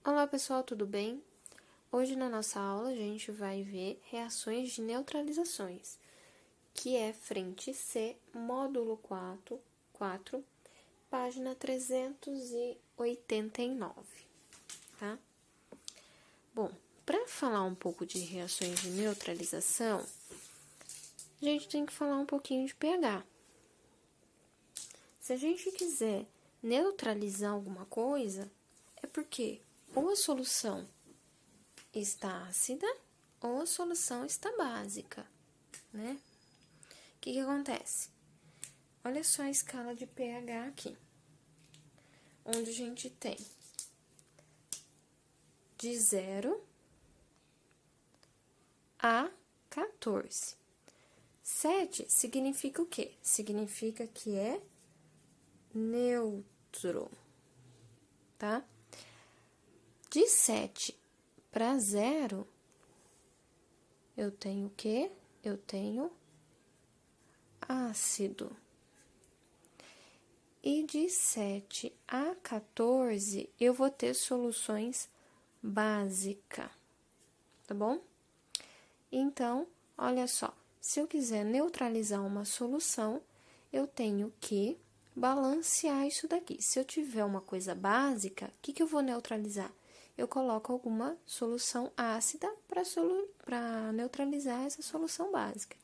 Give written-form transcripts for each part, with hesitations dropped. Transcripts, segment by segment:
Olá pessoal, tudo bem? Hoje na nossa aula a gente vai ver reações de neutralizações, que é frente C, módulo 4, página 389, tá? Bom, para falar um pouco de reações de neutralização, a gente tem que falar um pouquinho de pH. Se a gente quiser neutralizar alguma coisa, é porque ou a solução está ácida ou a solução está básica, né? O que acontece? Olha só a escala de pH aqui, onde a gente tem de 0 a 14. 7 significa o quê? Significa que é neutro, tá? De 7 para 0, eu tenho o quê? Eu tenho ácido. E de 7 a 14, eu vou ter soluções básicas, tá bom? Então, olha só, se eu quiser neutralizar uma solução, eu tenho que balancear isso daqui. Se eu tiver uma coisa básica, o que eu vou neutralizar? Eu coloco alguma solução ácida para neutralizar essa solução básica.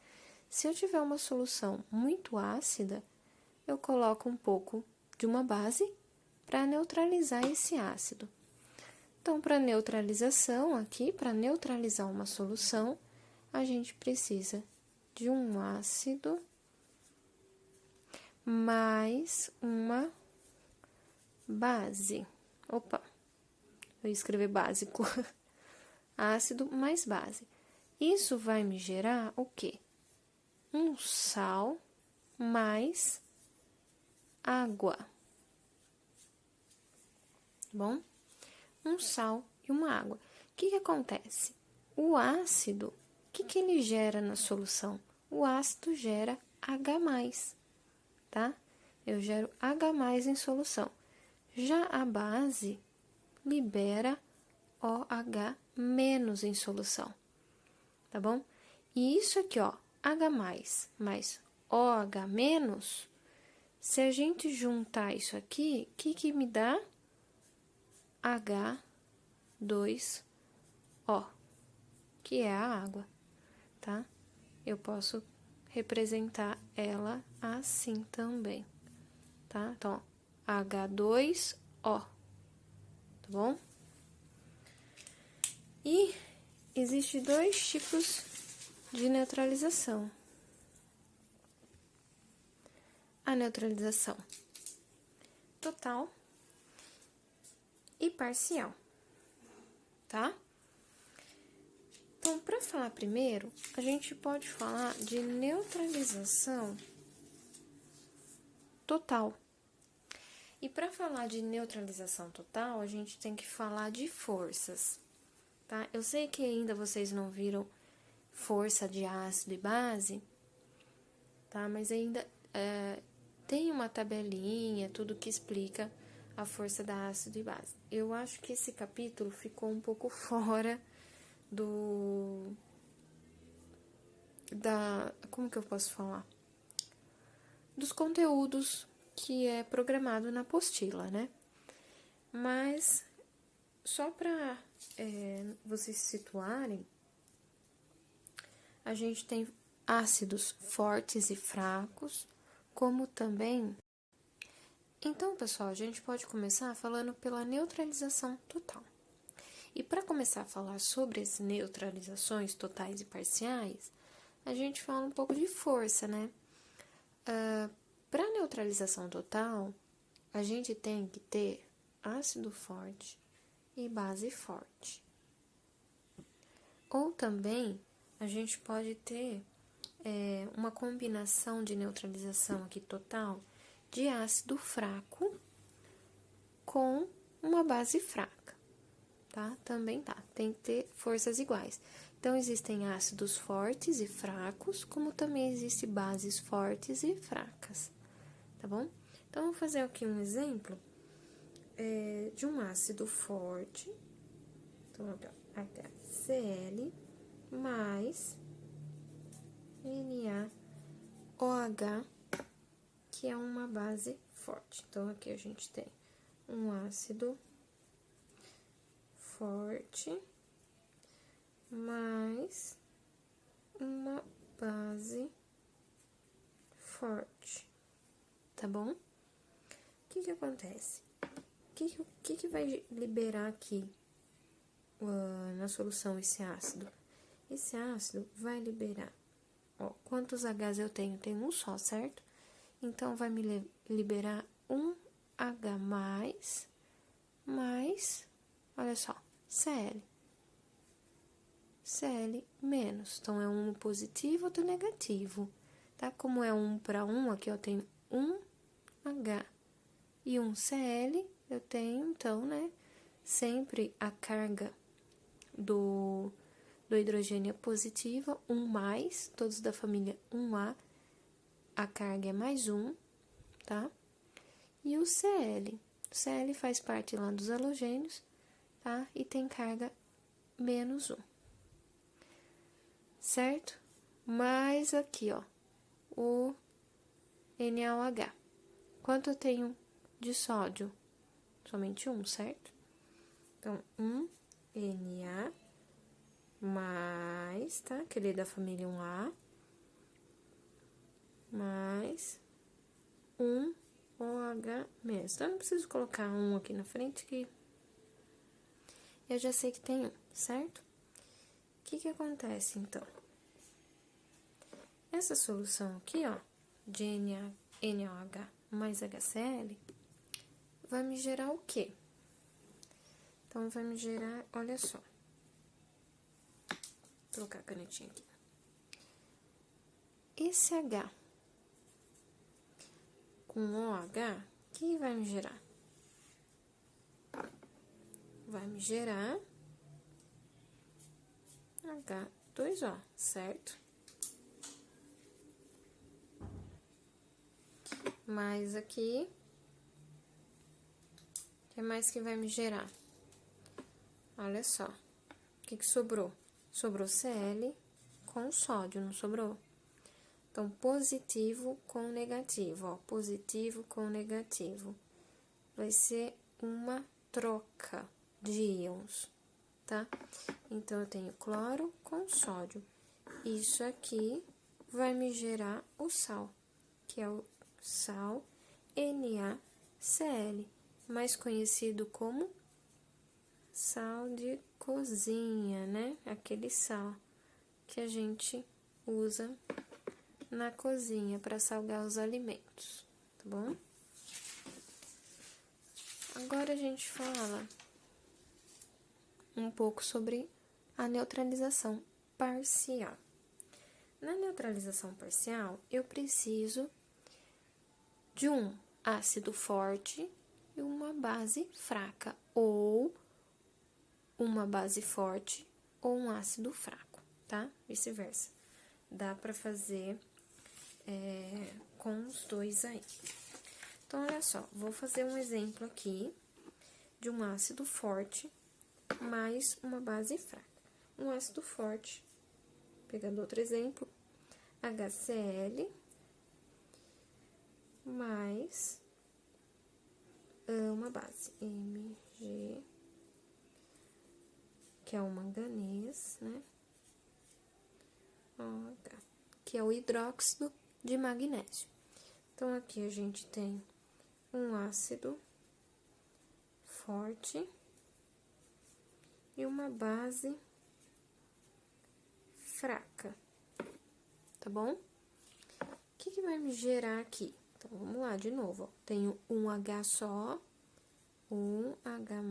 Se eu tiver uma solução muito ácida, eu coloco um pouco de uma base para neutralizar esse ácido. Então, para neutralização aqui, para neutralizar uma solução, a gente precisa de um ácido mais uma base. Opa! Eu ia escrever básico. Ácido mais base. Isso vai me gerar o quê? Um sal mais água. Bom? Um sal e uma água. O que acontece? O ácido, o que ele gera na solução? O ácido gera H+, tá? Eu gero H+ em solução. Já a base libera OH- em solução, tá bom? E isso aqui, ó, H+ mais OH-, se a gente juntar isso aqui, o que me dá? H2O, que é a água, tá? Eu posso representar ela assim também, tá? Então, H2O, tá bom? E existe dois tipos de neutralização. A neutralização total e parcial, tá? Então, para falar primeiro, a gente pode falar de neutralização total. E para falar de neutralização total, a gente tem que falar de forças, tá? Eu sei que ainda vocês não viram força de ácido e base, tá? Mas ainda tem uma tabelinha, tudo que explica a força da ácido e base. Eu acho que esse capítulo ficou um pouco fora como que eu posso falar? Dos conteúdos que é programado na apostila, né? Mas, só para vocês se situarem, a gente tem ácidos fortes e fracos, como também... Então, pessoal, a gente pode começar falando pela neutralização total. E para começar a falar sobre as neutralizações totais e parciais, a gente fala um pouco de força, né? Para neutralização total, a gente tem que ter ácido forte e base forte. Ou também, a gente pode ter uma combinação de neutralização aqui total de ácido fraco com uma base fraca, tá? Também tá, tem que ter forças iguais. Então, existem ácidos fortes e fracos, como também existem bases fortes e fracas, tá bom? Então, vou fazer aqui um exemplo de um ácido forte Então, aqui, ó, HCl mais NaOH, que é uma base forte. Então, aqui a gente tem um ácido forte mais uma base forte, tá bom? O que acontece? O que vai liberar aqui na solução esse ácido? Esse ácido vai liberar, ó, quantos H's eu tenho? Tenho um só, certo? Então, vai me liberar um H mais, olha só, Cl. Cl menos. Então, é um positivo, outro negativo, tá? Como é 1 para 1, aqui eu tenho um H e um Cl, eu tenho, então, né, sempre a carga do hidrogênio é positiva, 1 mais, todos da família 1A, a carga é mais 1, tá? E o Cl. O Cl faz parte lá dos halogênios, tá? E tem carga menos 1. Certo? Mais aqui, ó, o NaOH. Quanto eu tenho de sódio? Somente 1, certo? Então, 1 Na mais, tá? Aquele da família 1A, mais 1 OH menos. Então, eu não preciso colocar 1 aqui na frente, que eu já sei que tem 1, certo? O que acontece, então? Essa solução aqui, ó, de NaOH mais HCl, vai me gerar o quê? Então, vai me gerar, olha só. Vou colocar a canetinha aqui. Esse H com OH, o que vai me gerar? Vai me gerar H2O, certo? Mais aqui, o que mais que vai me gerar? Olha só, o que sobrou? Sobrou Cl com sódio, não sobrou? Então, positivo com negativo, ó, positivo com negativo. Vai ser uma troca de íons, tá? Então, eu tenho cloro com sódio. Isso aqui vai me gerar o sal, que é o sal NaCl, mais conhecido como sal de cozinha, né? Aquele sal que a gente usa na cozinha para salgar os alimentos, tá bom? Agora a gente fala um pouco sobre a neutralização parcial. Na neutralização parcial, eu preciso de um ácido forte e uma base fraca, ou uma base forte ou um ácido fraco, tá? Vice-versa. Dá para fazer com os dois aí. Então, olha só, vou fazer um exemplo aqui de um ácido forte mais uma base fraca. Um ácido forte, pegando outro exemplo, HCl mais uma base, Mg, que é o manganês, né? OH, que é o hidróxido de magnésio. Então, aqui a gente tem um ácido forte e uma base fraca, tá bom? O que vai me gerar aqui? Então, vamos lá de novo, ó. Tenho um H só, um H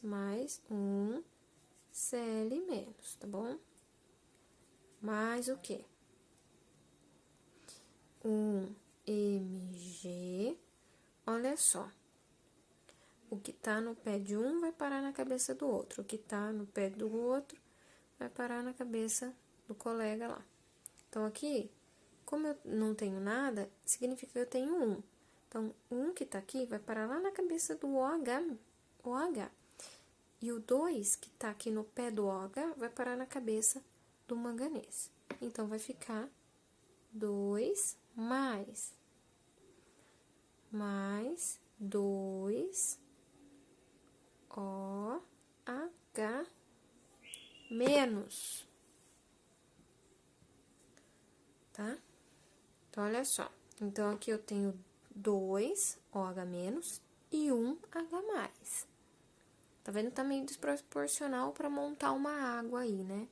mais um Cl menos, tá bom? Mais o quê? Um Mg, olha só. O que tá no pé de um vai parar na cabeça do outro, o que tá no pé do outro vai parar na cabeça do colega lá. Então, aqui, como eu não tenho nada, significa que eu tenho um. Então, um que tá aqui vai parar lá na cabeça do OH. E o 2, que tá aqui no pé do OH, vai parar na cabeça do manganês. Então, vai ficar 2 mais 2 OH menos, tá? Então, olha só. Então, aqui eu tenho 2 OH menos e 1 H mais. Tá vendo? Tá meio desproporcional para montar uma água aí, né?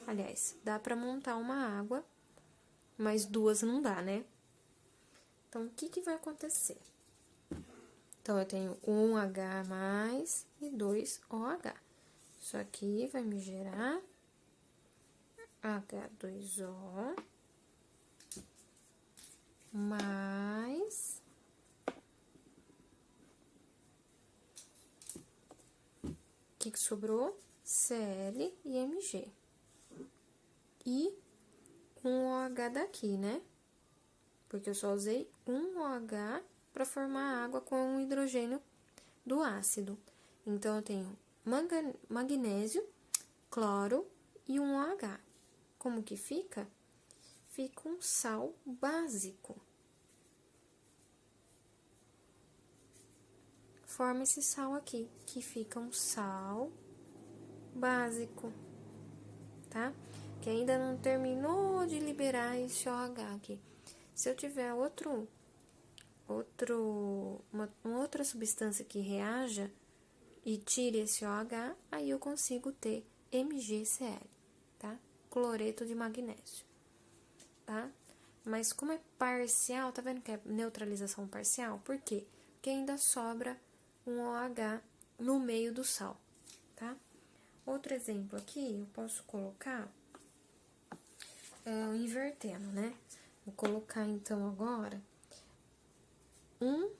Aliás, dá para montar uma água, mas duas não dá, né? Então, o que que vai acontecer? Então, eu tenho 1 H mais e 2 OH. Isso aqui vai me gerar H2O mais... O que sobrou? Cl e Mg. E um OH daqui, né? Porque eu só usei um OH para formar água com o hidrogênio do ácido. Então, eu tenho magnésio, cloro e um OH. Como que fica? Fica um sal básico. Forma esse sal aqui, que fica um sal básico, tá? Que ainda não terminou de liberar esse OH aqui. Se eu tiver uma outra substância que reaja e tire esse OH, aí eu consigo ter MgCl, tá? Cloreto de magnésio, tá? Mas como é parcial, tá vendo que é neutralização parcial? Por quê? Porque ainda sobra um OH no meio do sal, tá? Outro exemplo aqui, eu posso colocar invertendo, né? Vou colocar, então, agora um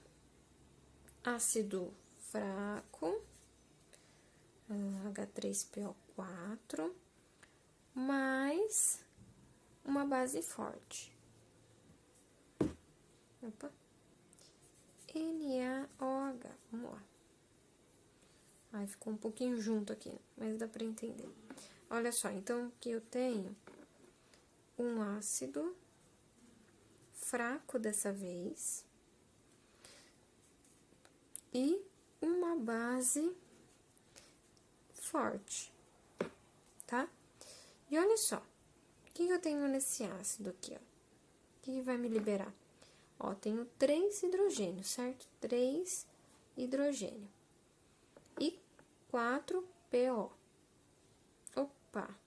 ácido fraco, H3PO4, mais uma base forte. Opa. NaOH, vamos lá. Aí, ficou um pouquinho junto aqui, mas dá pra entender. Olha só, então, aqui eu tenho um ácido fraco dessa vez e uma base forte, tá? E olha só, o que eu tenho nesse ácido aqui, ó? O que vai me liberar? Ó, tenho 3 hidrogênios, certo? 3 hidrogênio. E 4 PO. Opa!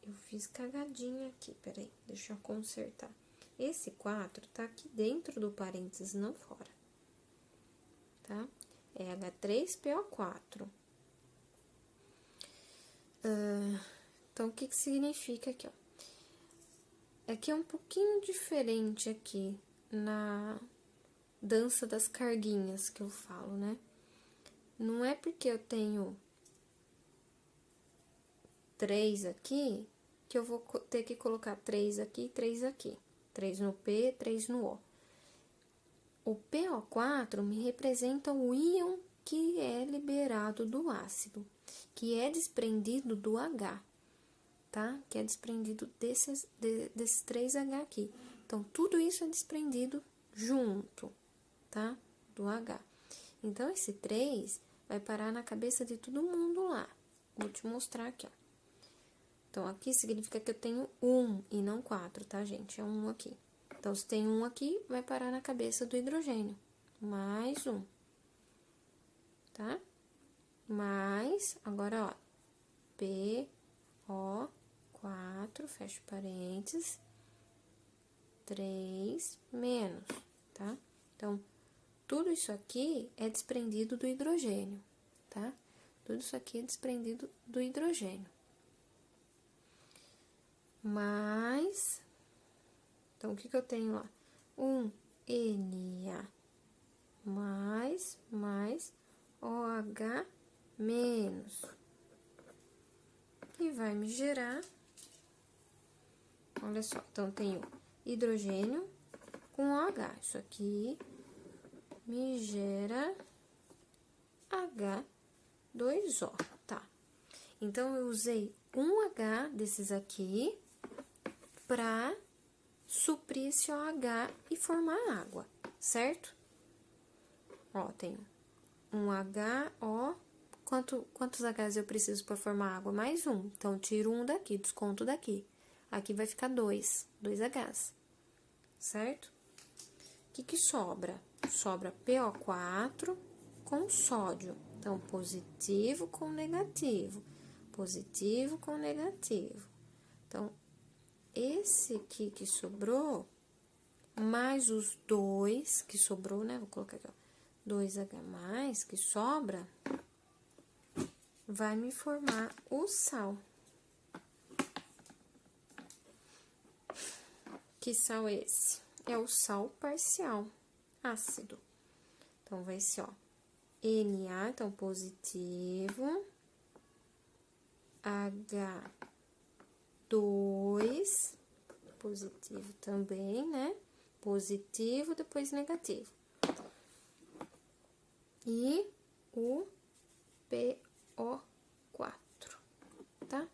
Eu fiz cagadinha aqui, peraí, deixa eu consertar. Esse 4 tá aqui dentro do parênteses, não fora. Tá? É H3PO4. Então, o que que significa aqui, ó? Aqui é um pouquinho diferente aqui na dança das carguinhas que eu falo, né? Não é porque eu tenho 3 aqui que eu vou ter que colocar 3 aqui e 3 aqui. 3 no P, 3 no O. O PO4 me representa o íon que é liberado do ácido, que é desprendido do H, tá? Que é desprendido desses 3H aqui. Então, tudo isso é desprendido junto, tá? Do H. Então, esse 3 vai parar na cabeça de todo mundo lá. Vou te mostrar aqui, ó. Então, aqui significa que eu tenho 1 e não 4, tá, gente? É 1 aqui. Então, se tem 1 aqui, vai parar na cabeça do hidrogênio. Mais 1. Tá? Mais, agora, ó, PO4, fecha parênteses, 3 menos, tá? Então, tudo isso aqui é desprendido do hidrogênio, tá? Tudo isso aqui é desprendido do hidrogênio. Mais, então, o que que eu tenho lá? 1Na mais OH menos, que vai me gerar, olha só, então, tenho hidrogênio com OH, isso aqui me gera H 2O, tá. Então, eu usei um H desses aqui pra suprir esse OH e formar água, certo? Ó, tenho um HO. Quantos Hs eu preciso para formar água? Mais um. Então, tiro um daqui, desconto daqui. Aqui vai ficar dois Hs, certo? O que sobra? Sobra PO4 com sódio. Então, positivo com negativo. Positivo com negativo. Então, esse aqui que sobrou, mais os dois que sobrou, né? Vou colocar aqui, ó. 2H+, que sobra, vai me formar o sal. Que sal é esse? É o sal parcial, ácido. Então, vai ser, ó, Na, então, positivo, H2, positivo também, né? Positivo, depois negativo. E o PO4, tá?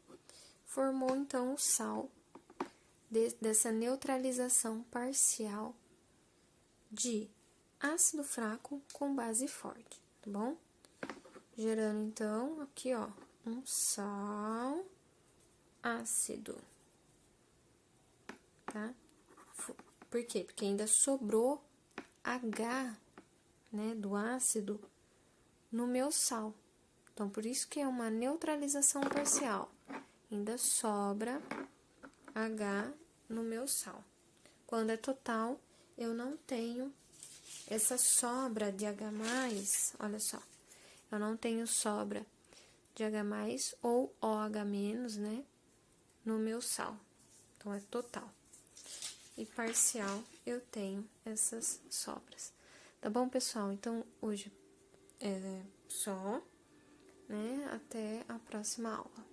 Formou, então, o sal dessa neutralização parcial de ácido fraco com base forte, tá bom? Gerando, então, aqui, ó, um sal ácido, tá? Por quê? Porque ainda sobrou H, né, do ácido no meu sal. Então, por isso que é uma neutralização parcial. Ainda sobra H no meu sal. Quando é total, eu não tenho essa sobra de H+, olha só. Eu não tenho sobra de H+, ou OH-, né, no meu sal. Então, é total. E parcial, eu tenho essas sobras. Tá bom, pessoal? Então, hoje é só, né? Até a próxima aula.